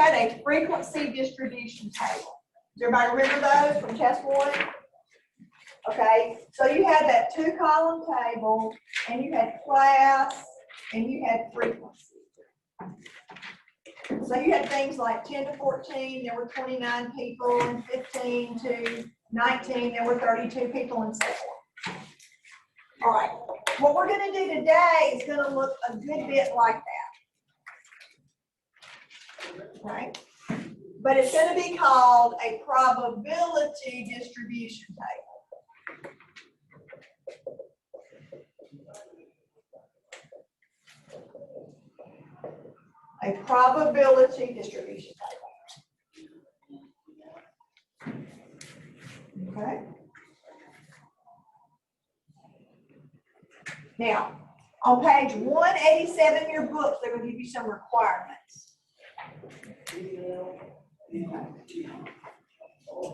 had a frequency distribution table. Does everybody remember those from test one? Okay, so you had that 2-column table, and you had class, and you had frequency. So you had things like 10 to 14, there were 29 people, and 15 to 19, there were 32 people, and so forth. All right, what we're going to do today is going to look a good bit like that. Right? But it's going to be called a probability distribution table. A probability distribution table. Okay. Now, on page 187 in your book, they're going to give you some requirements.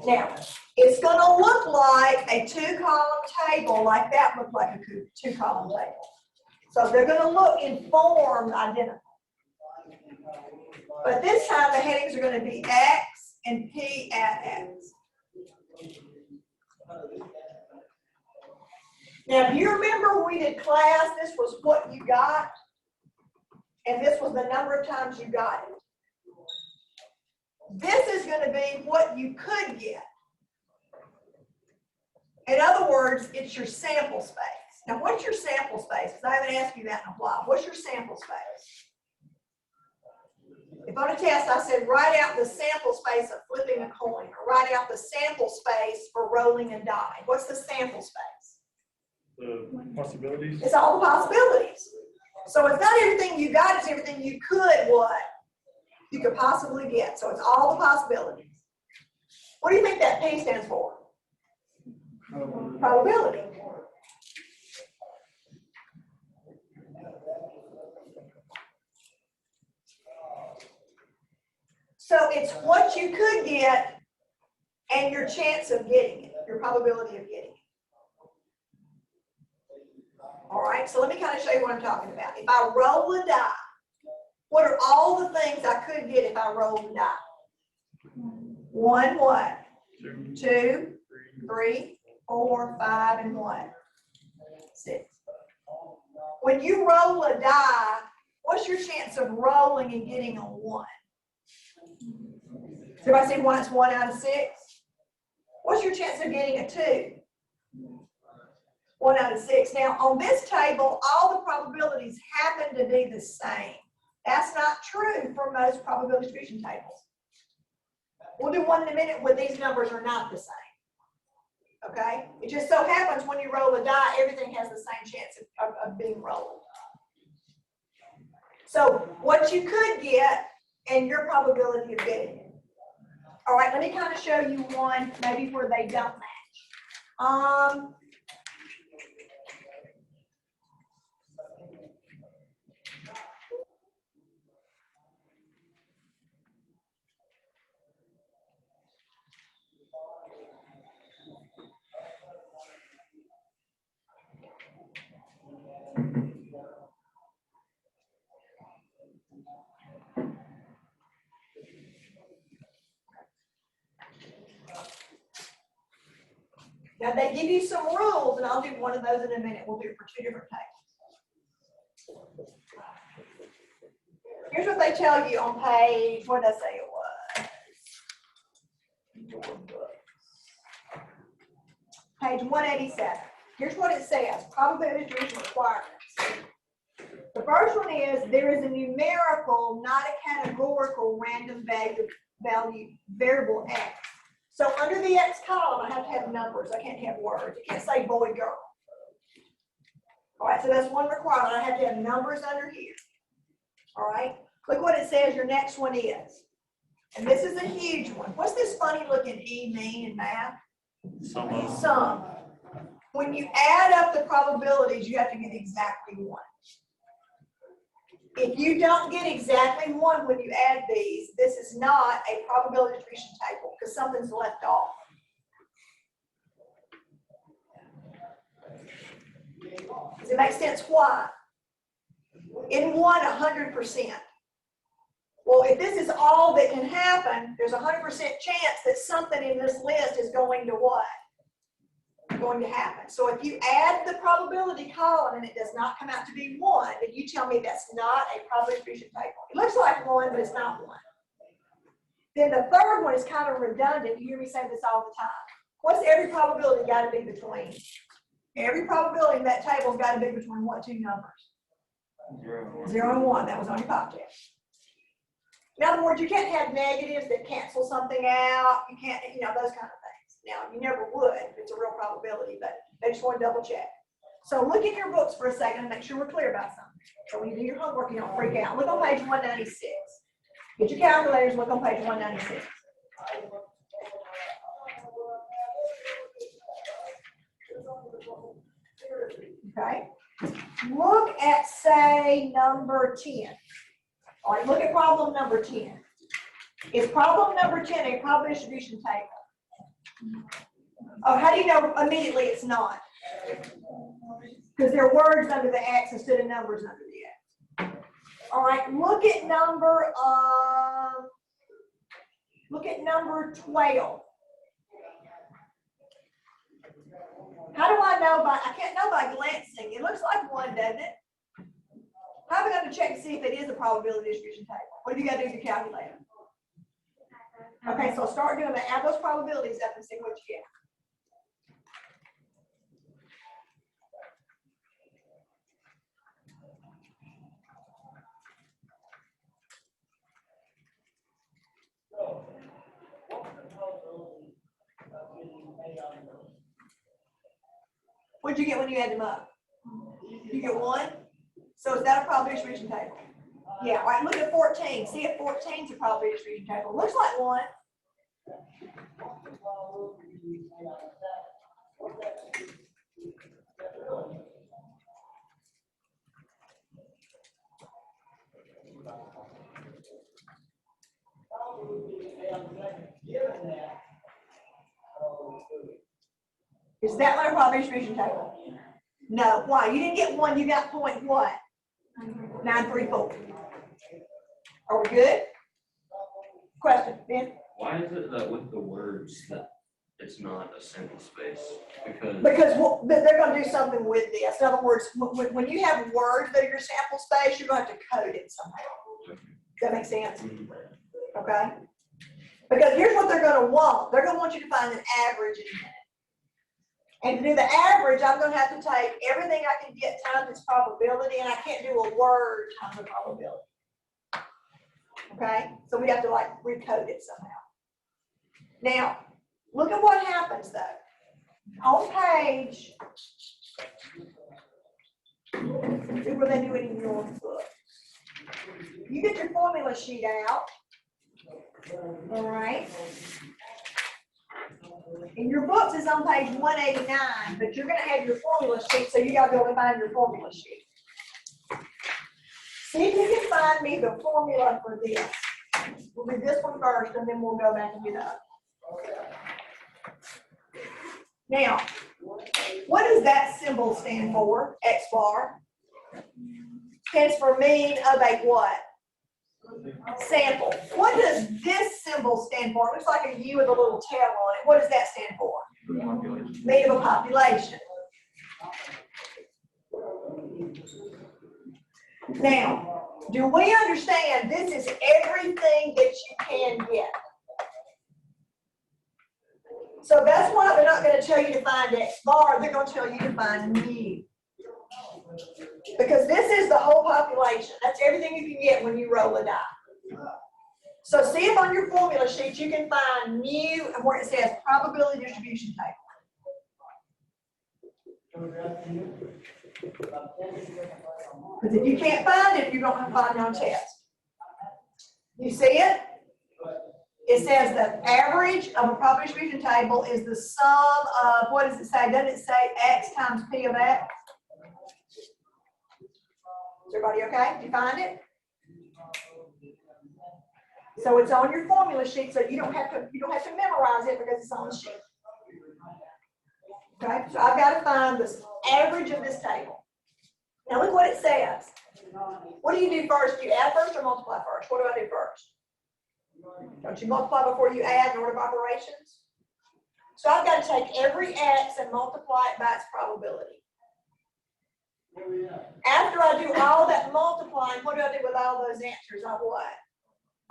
Now, it's going to look like a 2-column table, like that looked like a 2-column table. So they're going to look in form identical. But this time the headings are going to be X and P at X. Now, do you remember when we did class, this was what you got, and this was the number of times you got it. This is going to be what you could get. In other words, it's your sample space. Now, what's your sample space? Because I haven't asked you that in a while. What's your sample space? If on a test I said, write out the sample space of flipping a coin, or write out the sample space for rolling a die. What's the sample space? The possibilities. It's all the possibilities. So it's not everything you got, it's everything you could what? You could possibly get. So it's all the possibilities. What do you think that P stands for? Probability. So it's what you could get and your chance of getting it, your probability of getting it. All right, so let me kind of show you what I'm talking about. If I roll a die, what are all the things I could get if I rolled a die? 1, what? 2, 3, 4, 5, and what? 6. When you roll a die, what's your chance of rolling and getting a 1? So if I say 1, it's 1 out of 6. What's your chance of getting a 2? 1 out of 6. Now, on this table, all the probabilities happen to be the same. That's not true for most probability distribution tables. We'll do one in a minute where these numbers are not the same. Okay? It just so happens when you roll a die, everything has the same chance of being rolled. So, what you could get and your probability of getting it. All right, let me kind of show you one maybe where they don't match. Now they give you some rules, and I'll do one of those in a minute. We'll do it for 2 different tables. Here's what they tell you on page, what did I say it was? Page 187. Here's what it says, probability distribution requirements. The first one is, there is a numerical, not a categorical, random variable X. So under the X column, I have to have numbers. I can't have words. I can't say boy, girl. All right, so that's one requirement. I have to have numbers under here. All right, look what it says your next one is. And this is a huge one. What's this funny looking E mean in math? Sum. When you add up the probabilities, you have to get exactly 1. If you don't get exactly 1 when you add these, this is not a probability distribution table because something's left off. Does it make sense? Why? In 1, 100%. Well, if this is all that can happen, there's 100% chance that something in this list is going to what? Going to happen. So if you add the probability column and it does not come out to be 1, then you tell me that's not a probability distribution table. It looks like 1, but it's not 1. Then the third one is kind of redundant. You hear me say this all the time. What's every probability got to be between? Every probability in that table's got to be between what two numbers? 0 and 1. That was on your pop test. In other words, you can't have negatives that cancel something out. You can't, those kind of things. Now, you never would if it's a real probability, but I just want to double check. So look in your books for a second and make sure we're clear about something. So when you do your homework, you don't freak out. Look on page 196. Get your calculators, look on page 196. Okay. Look at, say, number 10. All right, look at problem number 10. Is problem number 10 a probability distribution table? Oh, how do you know immediately it's not? Because there are words under the X instead of numbers under the X. All right, look at number 12. How do I know I can't know by glancing. It looks like 1, doesn't it? How am I going to check to see if it is a probability distribution table? What do you got to do with your calculator? Okay, so start doing that. Add those probabilities up and see what you get. What'd you get when you add them up? You get 1? So is that a probability distribution table? Yeah, all right, look at 14. See if 14 is a probability distribution table. Looks like 1. Is that one a probability distribution table? No. Why? You didn't get 1. You got point what? 934. Are we good? Question, Ben? Why is it that with the words that it's not a single space? Because they're going to do something with this. In other words, when you have words that are your sample space, you're going to have to code it somehow. Does that make sense? Okay? Because here's what they're going to want. They're going to want you to find an average in a minute. And to do the average, I'm going to have to take everything I can get times its probability, and I can't do a word times the probability. Okay? So we have to recode it somehow. Now, look at what happens though. On page, see where they do it in your book. You get your formula sheet out. All right. In your books is on page 189, but you're going to have your formula sheet, so you got to be able to find your formula sheet. See if you can find me the formula for this. We'll do this one first, and then we'll go back and do the other. Now, what does that symbol stand for? X bar. Stands for mean of a what? Sample. What does this symbol stand for? It looks like a U with a little tail on it. What does that stand for? Mean of a population. Now, do we understand this is everything that you can get? So that's why they're not going to tell you to find X bar. They're going to tell you to find mu. Because this is the whole population. That's everything you can get when you roll a die. So see if on your formula sheet you can find mu and where it says probability distribution table. Because if you can't find it, you're going to find it on test. You see it? It says the average of a probability distribution table is the sum of, what does it say? Doesn't it say X times P of X? Is everybody okay? Did you find it? So it's on your formula sheet, so you don't have to memorize it because it's on the sheet. Okay, so I've got to find the average of this table. Now look what it says. What do you do first? Do you add first or multiply first? What do I do first? Don't you multiply before you add in order of operations? So I've got to take every x and multiply it by its probability. After I do all that multiplying, what do I do with all those answers? I what?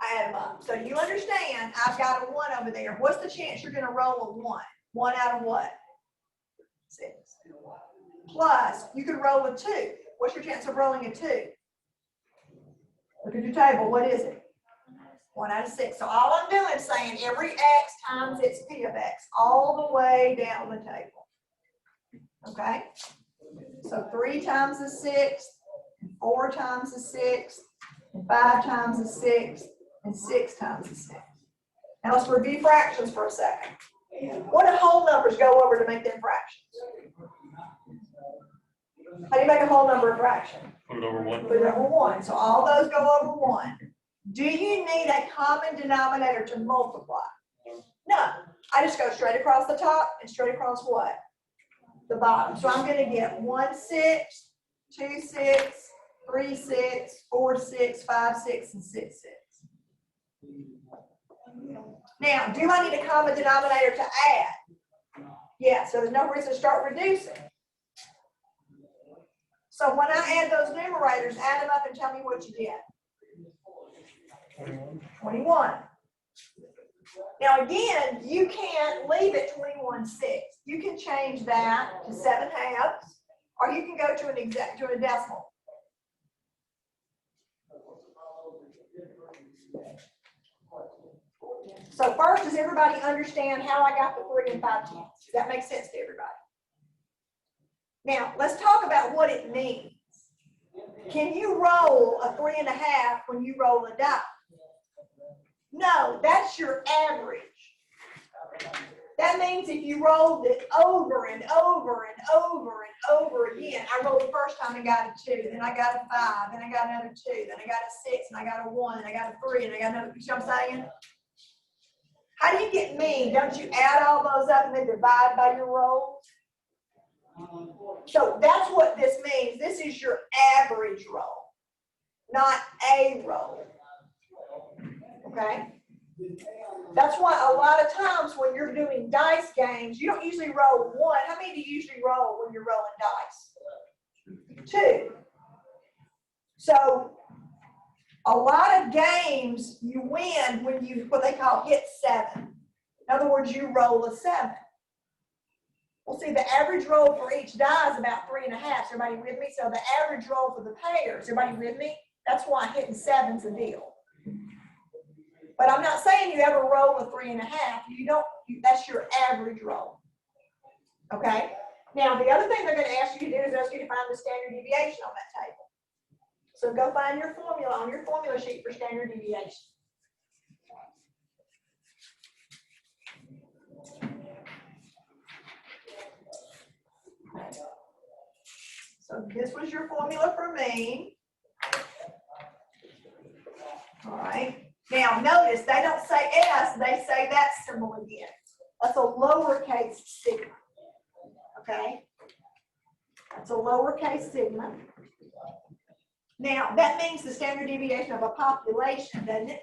I add them up. So you understand, I've got a 1 over there. What's the chance you're going to roll a 1? 1 out of what? 6. Plus, you could roll a 2. What's your chance of rolling a 2? Look at your table. What is it? 1 out of 6. So all I'm doing is saying every x times its p of x all the way down the table. Okay? So 3 times the 6th, 4 times the 6th, 5 times the 6th, and 6 times the 6th. Now let's review fractions for a second. What do whole numbers go over to make them fractions? How do you make a whole number a fraction? Put it over 1. Put it over 1. So all those go over 1. Do you need a common denominator to multiply? No. I just go straight across the top and straight across what? The bottom. So I'm going to get 1 6, 2 6, 3 6, 4 6, 5 6, and 6 6. Now, do I need a common denominator to add? Yeah, so there's no reason to start reducing. So when I add those numerators, add them up and tell me what you get. 21. Now again, you can't leave it 21 6. You can change that to 7 halves, or you can go to a decimal. So first, does everybody understand how I got the 3 and 5 tenths? Does that make sense to everybody? Now, let's talk about what it means. Can you roll a 3 1/2 when you roll a die? No, that's your average. That means if you rolled it over and over and over and over again, I rolled the first time and got a 2, then I got a 5, then I got another 2, then I got a 6, and I got a 1, and I got a 3, and I got another, you see what I'm saying? How do you get mean? Don't you add all those up and then divide by your rolls? So that's what this means. This is your average roll, not a roll. Okay? That's why a lot of times when you're doing dice games, you don't usually roll 1. How many do you usually roll when you're rolling dice? 2. So a lot of games you win when you, what they call hit 7. In other words, you roll a 7. Well, see, the average roll for each die is about 3 1/2. Is everybody with me? So the average roll for the pairs, everybody with me? That's why hitting 7's a deal. But I'm not saying you ever roll a 3 1/2. You don't. That's your average roll. Okay. Now the other thing they're going to ask you to do is ask you to find the standard deviation on that table. So go find your formula on your formula sheet for standard deviation. So this was your formula for mean. All right. Now notice they don't say S, they say that symbol again. That's a lowercase sigma. Okay? That's a lowercase sigma. Now that means the standard deviation of a population, doesn't it?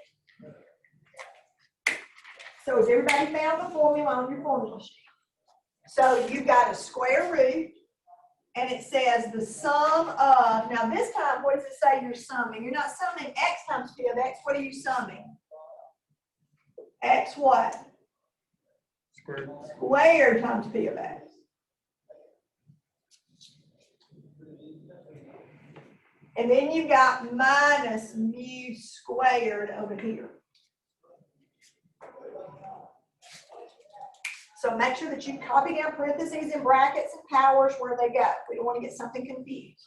So has everybody found the formula on your formula sheet? So you've got a square root, and it says the sum of, now this time, what does it say you're summing? You're not summing x times p of x. What are you summing? X what? Squared. Squared times p of x. And then you've got minus mu squared over here. So make sure that you copy down parentheses and brackets and powers where they go. We don't want to get something confused.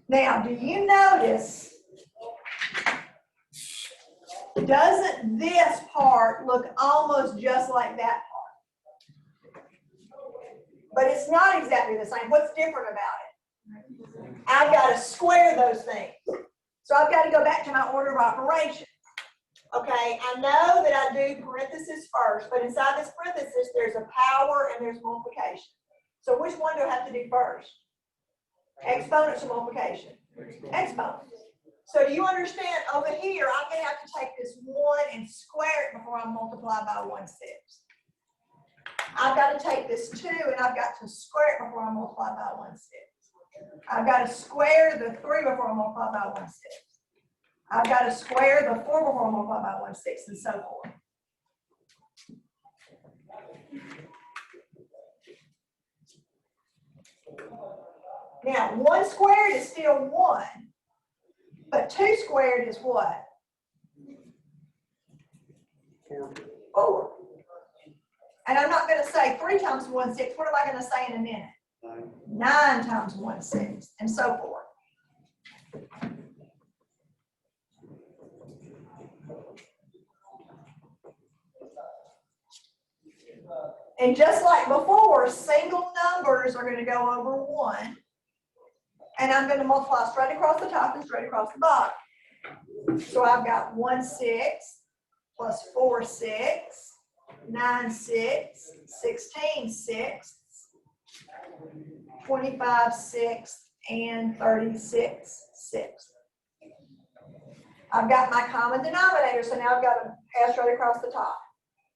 Now, do you notice, doesn't this part look almost just like that part? But it's not exactly the same. What's different about it? I've got to square those things. So I've got to go back to my order of operations. Okay, I know that I do parentheses first, but inside this parenthesis, there's a power and there's multiplication. So which one do I have to do first? Exponents or multiplication? Exponents. So do you understand over here, I'm gonna have to take this 1 and square it before I multiply by 1/6. I've got to take this 2 and I've got to square it before I multiply by 1/6. I've got to square the 3 before I multiply by 1/6. I've got to square the 4 before I multiply by 1/6 and so forth. Now, 1 squared is still 1, but 2 squared is what? 4. And I'm not going to say 3 times 1/6. What am I going to say in a minute? 9 times 1/6, and so forth. And just like before, single numbers are going to go over 1. And I'm going to multiply straight across the top and straight across the bottom. So I've got 1/6 plus 4/6, 9/6, 16/6, 25/6, and 36/6. I've got my common denominator, so now I've got to add straight across the top.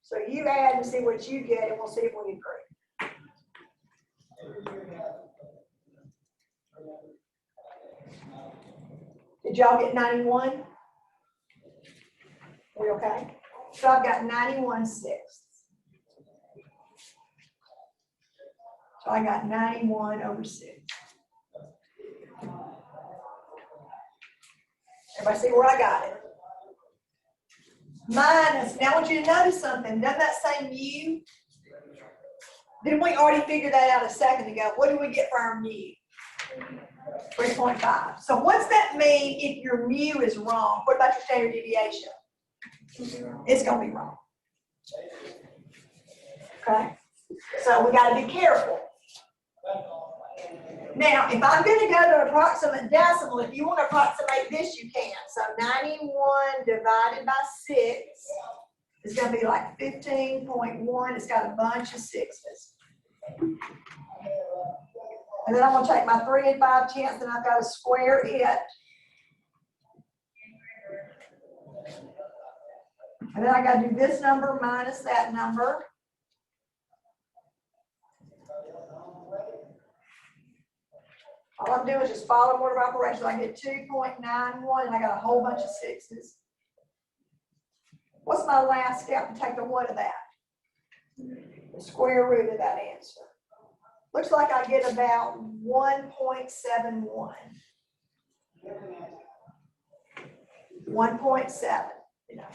So you add and see what you get, and we'll see if we agree. Did y'all get 91? We okay? So I've got 91/6. So I got 91/6. Everybody see where I got it? Minus, now I want you to notice something. Doesn't that say mu? Didn't we already figure that out a second ago? What do we get for our mu? 3.5. So what's that mean if your mu is wrong? What about your standard deviation? It's going to be wrong. Okay? So we got to be careful. Now, if I'm going to go to approximate decimal, if you want to approximate this, you can. So 91 divided by 6 is going to be like 15.1. It's got a bunch of sixes. And then I'm going to take my 3 5/10 and I've got to square it. And then I got to do this number minus that number. All I'm doing is just follow order of operations. I get 2.91 and I got a whole bunch of sixes. What's my last step to take the what of that? The square root of that answer. Looks like I get about 1.71. 1.7, you know.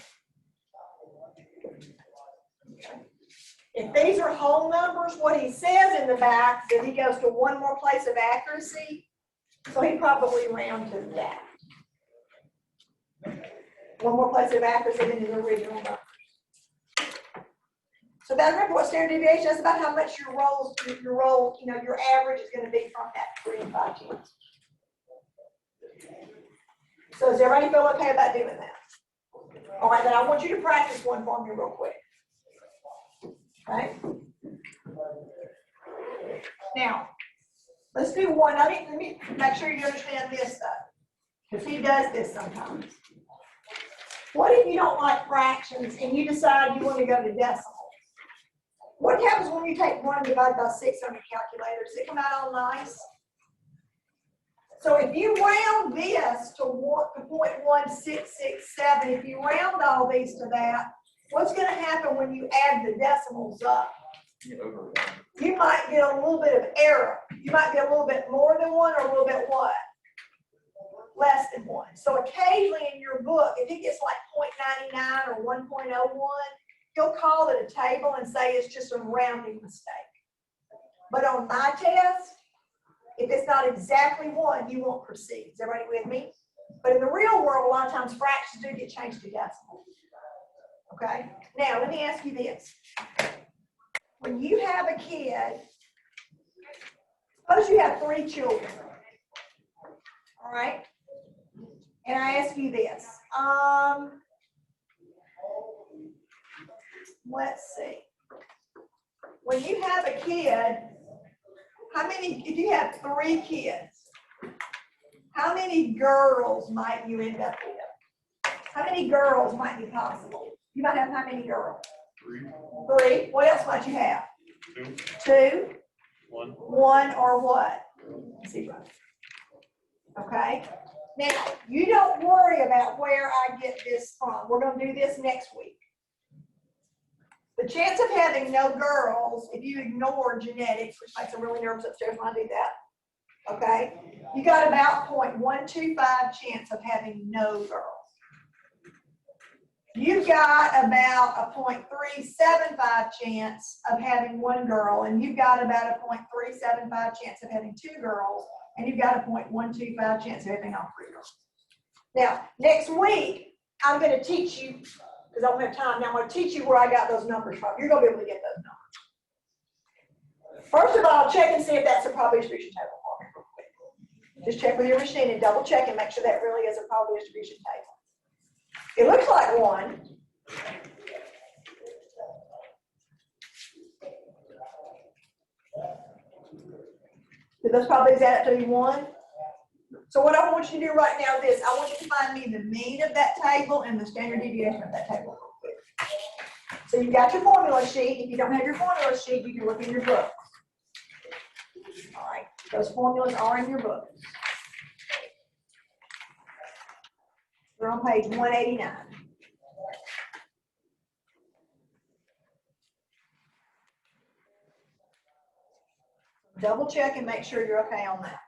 Okay. If these are whole numbers, what he says in the back is that he goes to one more place of accuracy, so he probably round to that. One more place of accuracy than his original numbers. So that, remember what standard deviation is about, how much your roll, you know, your average is going to be from that 3 5/10. So does everybody feel okay about doing that? All right, then I want you to practice one for me real quick. Okay. Now, let's do one. Let me make sure you understand this though, because he does this sometimes. What if you don't like fractions and you decide you want to go to decimals? What happens when you take 1 divided by 6 on your calculator? Does it come out all nice? So if you round this to 0.1667, if you round all these to that, what's going to happen when you add the decimals up? You might get a little bit of error. You might get a little bit more than 1 or a little bit what? Less than 1. So occasionally in your book, if it gets like 0.99 or 1.01, he'll call it a table and say it's just a rounding mistake. But on my test, if it's not exactly 1, you won't proceed. Is everybody with me? But in the real world, a lot of times fractions do get changed to decimals. Okay? Now, let me ask you this. When you have a kid, suppose you have 3 children. All right? And I ask you this. Let's see. When you have a kid, how many, if you have 3 kids, how many girls might you end up with? How many girls might be possible? You might have how many girls? 3, 3. What else might you have? 2, 2, 1. 1, or what? 0. Okay? Now, you don't worry about where I get this from. We're going to do this next week. The chance of having no girls, if you ignore genetics, which makes them really nervous upstairs when I do that, okay? You got about 0.125 chance of having no girls. You've got about a 0.375 chance of having 1 girl, and you've got about a 0.375 chance of having 2 girls, and you've got a 0.125 chance of having all 3 girls. Now, next week, I'm going to teach you, because I don't have time now, I'm going to teach you where I got those numbers from. You're going to be able to get those numbers. First of all, check and see if that's a probability distribution table for me real quick. Just check with your machine and double check and make sure that really is a probability distribution table. It looks like one. Did those probabilities add up to be 1? So what I want you to do right now is this. I want you to find me the mean of that table and the standard deviation of that table real quick. So you've got your formula sheet. If you don't have your formula sheet, you can look in your book. All right, those formulas are in your book. They're on page 189. Double check and make sure you're okay on that.